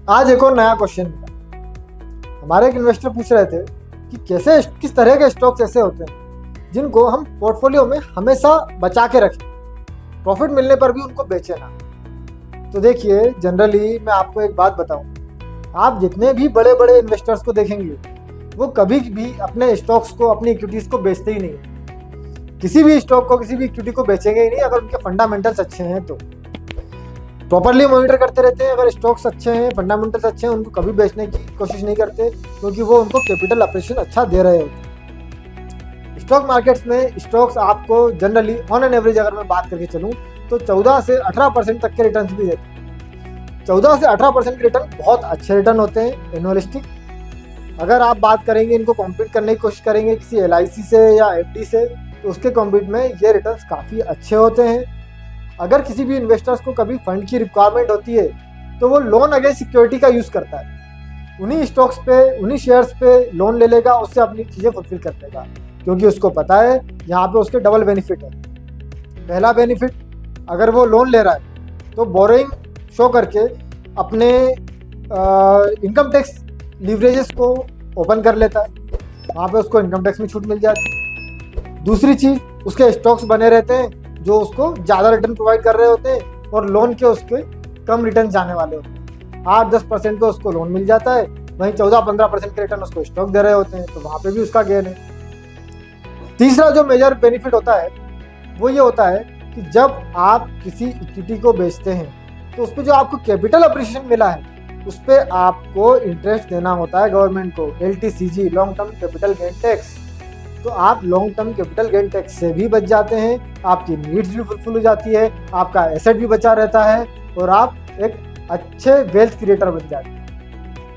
आज एक और नया क्वेश्चन मिला। हमारे एक इन्वेस्टर पूछ रहे थे कि किस तरह के स्टॉक्स ऐसे होते हैं जिनको हम पोर्टफोलियो में हमेशा बचा के रखें, प्रॉफिट मिलने पर भी उनको बेचें ना। तो देखिए, जनरली मैं आपको एक बात बताऊं, आप जितने भी बड़े बड़े इन्वेस्टर्स को देखेंगे वो कभी भी अपने स्टॉक्स को, अपनी इक्विटीज को बेचते ही नहीं। किसी भी स्टॉक को, किसी भी इक्विटी को बेचेंगे ही नहीं अगर उनके फंडामेंटल्स अच्छे हैं तो। प्रॉपरली मॉनिटर करते रहते हैं, अगर स्टॉक्स अच्छे हैं, फंडामेंटल्स अच्छे हैं, उनको कभी बेचने की कोशिश नहीं करते क्योंकि वो उनको कैपिटल अप्रिशिएशन अच्छा दे रहे होते हैं। स्टॉक मार्केट्स में स्टॉक्स आपको जनरली ऑन एन एवरेज अगर मैं बात करके चलूँ तो 14 से 18% तक के रिटर्न भी देते हैं। 14 से 18% के रिटर्न बहुत अच्छे रिटर्न होते हैं एनुअलिस्टिक। अगर आप बात करेंगे, इनको कॉम्पीट करने की कोशिश करेंगे किसी LIC से या FD से, तो उसके कॉम्पीट में ये रिटर्न्स काफ़ी अच्छे होते हैं। अगर किसी भी इन्वेस्टर्स को कभी फंड की रिक्वायरमेंट होती है तो वो लोन अगेंस्ट सिक्योरिटी का यूज़ करता है। उन्हीं स्टॉक्स पे, उन्हीं शेयर्स पे लोन ले लेगा, उससे अपनी चीज़ें फुलफिल कर लेगा क्योंकि उसको पता है यहाँ पे उसके डबल बेनिफिट है। पहला बेनिफिट, अगर वो लोन ले रहा है तो बोरोइंग शो करके अपने इनकम टैक्स लीवरेजेस को ओपन कर लेता है, वहाँ पे उसको इनकम टैक्स में छूट मिल जाती है। दूसरी चीज़, उसके स्टॉक्स बने रहते हैं जो उसको ज़्यादा रिटर्न प्रोवाइड कर रहे होते हैं और लोन के उसके कम रिटर्न जाने वाले होते हैं। 8-10% पे उसको लोन मिल जाता है, वहीं 14-15% के रिटर्न उसको स्टॉक दे रहे होते हैं, तो वहाँ पे भी उसका गेन है। तीसरा जो मेजर बेनिफिट होता है वो ये होता है कि जब आप किसी इक्विटी को बेचते हैं तो उस पर जो आपको कैपिटल अप्रिशिएशन मिला है उस पर आपको इंटरेस्ट देना होता है गवर्नमेंट को, LTCG, long term capital gain tax. तो आप long term capital gain tax से भी बच जाते हैं, आपकी नीड्स भी फुलफिल हो जाती है, आपका एसेट भी बचा रहता है और आप एक अच्छे वेल्थ क्रिएटर बन जाते हैं।